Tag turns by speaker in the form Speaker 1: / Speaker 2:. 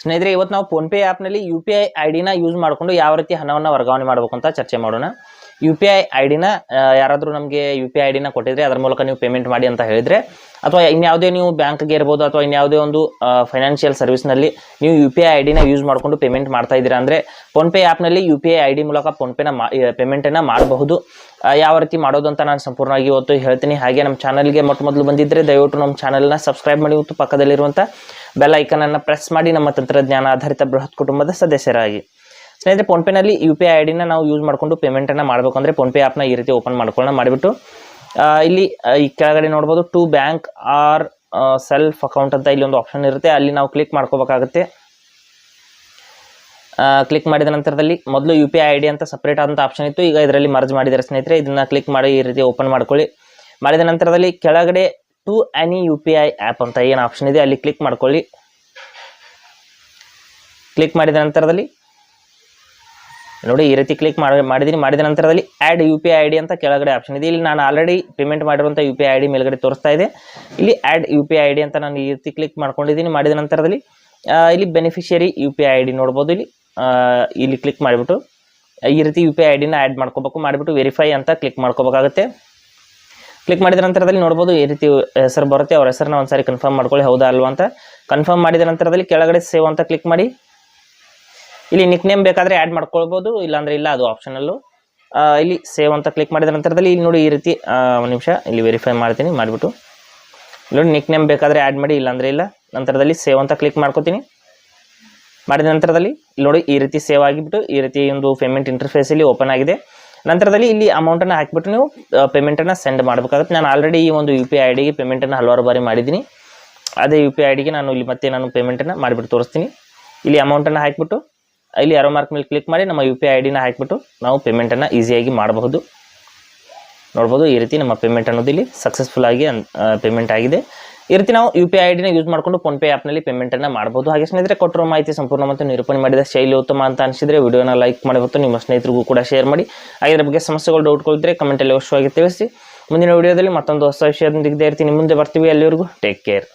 Speaker 1: ಸ್ನೇಹಿತರೆ, ಇವತ್ತು ನಾವು ಫೋನ್ಪೇ ಆ್ಯಪ್ನಲ್ಲಿ UPI ಐಡಿನ ಯೂಸ್ ಮಾಡಿಕೊಂಡು ಯಾವ ರೀತಿ ಹಣವನ್ನು ವರ್ಗಾವಣೆ ಮಾಡಬೇಕು ಅಂತ ಚರ್ಚೆ ಮಾಡೋಣ. UPI ಐಡಿನ ಯಾರಾದರೂ ನಮಗೆ UPI ಐಡಿನ ಕೊಟ್ಟಿದ್ರೆ ಅದರ ಮೂಲಕ ನೀವು ಪೇಮೆಂಟ್ ಮಾಡಿ ಅಂತ ಹೇಳಿದರೆ, ಅಥವಾ ಇನ್ಯಾವುದೇ ನೀವು ಬ್ಯಾಂಕ್ಗೆ ಇರ್ಬೋದು ಅಥವಾ ಇನ್ಯಾವುದೇ ಒಂದು ಫೈನಾನ್ಷಿಯಲ್ ಸರ್ವಿಸ್ನಲ್ಲಿ ನೀವು UPI ಐಡಿನ ಯೂಸ್ ಮಾಡಿಕೊಂಡು ಪೇಮೆಂಟ್ ಮಾಡ್ತಾ ಇದ್ದೀರಾ ಅಂದರೆ ಫೋನ್ಪೇ ಆ್ಯಪ್ನಲ್ಲಿ UPI ಐಡಿ ಮೂಲಕ ಫೋನ್ಪೇನ ಪೇಮೆಂಟನ್ನು ಮಾಡಬಹುದು. ಯಾವ ರೀತಿ ಮಾಡೋದು ಅಂತ ನಾನು ಸಂಪೂರ್ಣವಾಗಿ ಇವತ್ತು ಹೇಳ್ತೀನಿ. ಹಾಗೆ ನಮ್ಮ ಚಾನಲ್ಗೆ ಮೊದಲು ಬಂದಿದ್ದರೆ ದಯವಿಟ್ಟು ನಮ್ಮ ಚಾನಲ್ನ ಸಬ್ಸ್ಕ್ರೈಬ್ ಮಾಡಿ ಮತ್ತು ಪಕ್ಕದಲ್ಲಿರುವಂಥ ಬೆಲ್ ಐಕನನ್ನು ಪ್ರೆಸ್ ಮಾಡಿ ನಮ್ಮ ತಂತ್ರಜ್ಞಾನ ಆಧಾರಿತ ಬೃಹತ್ ಕುಟುಂಬದ ಸದಸ್ಯರಾಗಿ. ಸ್ನೇಹಿತರೆ, ಫೋನ್ಪೇನಲ್ಲಿ UPI ಐಡಿನ ನಾವು ಯೂಸ್ ಮಾಡಿಕೊಂಡು ಪೇಮೆಂಟನ್ನು ಮಾಡಬೇಕು ಅಂದರೆ ಫೋನ್ಪೇ ಆ್ಯಪ್ನ ಈ ರೀತಿ ಓಪನ್ ಮಾಡ್ಕೊಳ್ಳೋಣ. ಮಾಡಿಬಿಟ್ಟು ಇಲ್ಲಿ ಈ ಕೆಳಗಡೆ ನೋಡ್ಬೋದು to bank or self account ಅಂತ ಇಲ್ಲಿ ಒಂದು ಆಪ್ಷನ್ ಇರುತ್ತೆ, ಅಲ್ಲಿ ನಾವು ಕ್ಲಿಕ್ ಮಾಡ್ಕೋಬೇಕಾಗುತ್ತೆ. ಕ್ಲಿಕ್ ಮಾಡಿದ ನಂತರದಲ್ಲಿ ಮೊದಲು UPI ಐಡಿ ಅಂತ ಸಪ್ರೇಟ್ ಆದಂಥ ಆಪ್ಷನ್ ಇತ್ತು, ಈಗ ಇದರಲ್ಲಿ ಮರ್ಜ್ ಮಾಡಿದ್ದಾರೆ ಸ್ನೇಹಿತರೆ. ಇದನ್ನು ಕ್ಲಿಕ್ ಮಾಡಿ ಈ ರೀತಿ ಓಪನ್ ಮಾಡ್ಕೊಳ್ಳಿ. ಮಾಡಿದ ನಂತರದಲ್ಲಿ ಕೆಳಗಡೆ ಟು ಎನಿ UPI ಆ್ಯಪ್ ಅಂತ ಏನು ಆಪ್ಷನ್ ಇದೆ ಅಲ್ಲಿ ಕ್ಲಿಕ್ ಮಾಡ್ಕೊಳ್ಳಿ. ಕ್ಲಿಕ್ ಮಾಡಿದ ನಂತರದಲ್ಲಿ ನೋಡಿ ಈ ರೀತಿ ಕ್ಲಿಕ್ ಮಾಡಿದ್ದೀನಿ. ಮಾಡಿದ ನಂತರದಲ್ಲಿ ಆ್ಯಡ್ UPI ಐಡಿ ಅಂತ ಕೆಳಗಡೆ ಆಪ್ಷನ್ ಇದೆ. ಇಲ್ಲಿ ನಾನು ಆಲ್ರೆಡಿ ಪೇಮೆಂಟ್ ಮಾಡಿರುವಂಥ UPI ಐಡಿ ಮೇಲ್ಗಡೆ ತೋರಿಸ್ತಾ ಇದೆ. ಇಲ್ಲಿ ಆ್ಯಡ್ UPI ಐಡಿ ಅಂತ ನಾನು ಈ ರೀತಿ ಕ್ಲಿಕ್ ಮಾಡ್ಕೊಂಡಿದ್ದೀನಿ. ಮಾಡಿದ ನಂತರದಲ್ಲಿ ಇಲ್ಲಿ ಬೆನಿಫಿಷಿಯರಿ UPI ಐಡಿ ನೋಡ್ಬೋದು. ಇಲ್ಲಿ ಕ್ಲಿಕ್ ಮಾಡಿಬಿಟ್ಟು ಈ ರೀತಿ UPI ಐಡಿನ ಆ್ಯಡ್ ಮಾಡ್ಕೋಬೇಕು. ಮಾಡಿಬಿಟ್ಟು ವೆರಿಫೈ ಅಂತ ಕ್ಲಿಕ್ ಮಾಡ್ಕೋಬೇಕಾಗುತ್ತೆ. ಕ್ಲಿಕ್ ಮಾಡಿದ ನಂತರದಲ್ಲಿ ನೋಡ್ಬೋದು ಈ ರೀತಿ ಹೆಸರು ಬರುತ್ತೆ. ಅವ್ರ ಹೆಸರನ್ನ ಒಂದ್ಸಾರಿ ಕನ್ಫರ್ಮ್ ಮಾಡ್ಕೊಳ್ಳಿ, ಹೌದಾ ಅಲ್ವಾ ಅಂತ. ಕನ್ಫರ್ಮ್ ಮಾಡಿದ ನಂತರದಲ್ಲಿ ಕೆಳಗಡೆ ಸೇವ್ ಅಂತ ಕ್ಲಿಕ್ ಮಾಡಿ. ಇಲ್ಲಿ ನಿಕ್ ನೇಮ್ ಬೇಕಾದರೆ ಆ್ಯಡ್ ಮಾಡ್ಕೊಳ್ಬೋದು, ಇಲ್ಲಾಂದರೆ ಇಲ್ಲ, ಅದು ಆಪ್ಷನಲ್ಲು. ಇಲ್ಲಿ ಸೇವ್ ಅಂತ ಕ್ಲಿಕ್ ಮಾಡಿದ ನಂತರದಲ್ಲಿ ಇಲ್ಲಿ ನೋಡಿ ಈ ರೀತಿ ಒಂದು ನಿಮಿಷ ಇಲ್ಲಿ ವೆರಿಫೈ ಮಾಡ್ತೀನಿ. ಮಾಡಿಬಿಟ್ಟು ಇಲ್ಲಿ ನೋಡಿ ನಿಕ್ ನೇಮ್ ಬೇಕಾದರೆ ಆ್ಯಡ್ ಮಾಡಿ, ಇಲ್ಲಾಂದರೆ ಇಲ್ಲ. ನಂತರದಲ್ಲಿ ಸೇವ್ ಅಂತ ಕ್ಲಿಕ್ ಮಾಡ್ಕೋತೀನಿ. ಮಾಡಿದ ನಂತರದಲ್ಲಿ ಇಲ್ಲಿ ನೋಡಿ ಈ ರೀತಿ ಸೇವ್ ಆಗಿಬಿಟ್ಟು ಈ ರೀತಿ ಒಂದು ಪೇಮೆಂಟ್ ಇಂಟರ್ಫೇಸ್ ಇಲ್ಲಿ ಓಪನ್ ಆಗಿದೆ. ನಂತರದಲ್ಲಿ ಇಲ್ಲಿ ಅಮೌಂಟನ್ನು ಹಾಕಿಬಿಟ್ಟು ನೀವು ಪೇಮೆಂಟನ್ನು ಸೆಂಡ್ ಮಾಡಬೇಕಾಗುತ್ತೆ. ನಾನು ಆಲ್ರೆಡಿ ಈ ಒಂದು UPI ಐಡಿಗೆ ಪೇಮೆಂಟನ್ನು ಹಲವಾರು ಬಾರಿ ಮಾಡಿದ್ದೀನಿ. ಅದೇ UPI ಐಡಿಗೆ ನಾನು ಇಲ್ಲಿ ಮತ್ತೆ ನಾನು ಪೇಮೆಂಟನ್ನು ಮಾಡಿಬಿಟ್ಟು ತೋರಿಸ್ತೀನಿ. ಇಲ್ಲಿ ಅಮೌಂಟನ್ನು ಹಾಕಿಬಿಟ್ಟು ಇಲ್ಲಿ ಆರೋ ಮಾರ್ಕ್ ಮೇಲೆ ಕ್ಲಿಕ್ ಮಾಡಿ ನಮ್ಮ UPI ಐಡಿನ ಹಾಕಿಬಿಟ್ಟು ನಾವು ಪೇಮೆಂಟನ್ನು ಈಸಿಯಾಗಿ ಮಾಡಬಹುದು. ನೋಡ್ಬೋದು ಈ ರೀತಿ ನಮ್ಮ ಪೇಮೆಂಟ್ ಅನ್ನೋದು ಇಲ್ಲಿ ಸಕ್ಸಸ್ಫುಲ್ ಆಗಿ ಪೇಮೆಂಟ್ ಆಗಿದೆ. ಈ ರೀತಿ ನಾವು UPI ಐಡಿನ ಯೂಸ್ ಮಾಡಿಕೊಂಡು ಫೋನ್ಪೇ ಆ್ಯಪ್ನಲ್ಲಿ ಪೇಮೆಂಟನ್ನು ಮಾಡಬಹುದು. ಹಾಗೆ ಸ್ನೇಹಿತರೆ, ಕೊಟ್ಟಿರೋ ಮಾಹಿತಿ ಸಂಪೂರ್ಣ ಮತ್ತು ನಿರೂಪಣೆ ಮಾಡಿದ ಶೈಲಿ ಉತ್ತಮ ಅಂತ ಅನಿಸಿದರೆ ವಿಡಿಯೋನ ಲೈಕ್ ಮಾಡಿ ಮತ್ತು ನಿಮ್ಮ ಸ್ನೇಹಿತರಿಗೂ ಕೂಡ ಶೇರ್ ಮಾಡಿ. ಹಾಗೆ ಇದರ ಬಗ್ಗೆ ಸಮಸ್ಯೆಗಳು ಡೌಟ್ಗಳಿದ್ದರೆ ಕಮೆಂಟಲ್ಲಿ ಅವಶ್ಯವಾಗಿ ತಿಳಿಸಿ. ಮುಂದಿನ ವಿಡಿಯೋದಲ್ಲಿ ಮತ್ತೊಂದು ಹೊಸ ವಿಷಯದೊಂದಿಗೆ ಇರ್ತೀನಿ, ಮುಂದೆ ಬರ್ತೀವಿ. ಅಲ್ಲಿವರೆಗೂ ಟೇಕ್ ಕೇರ್.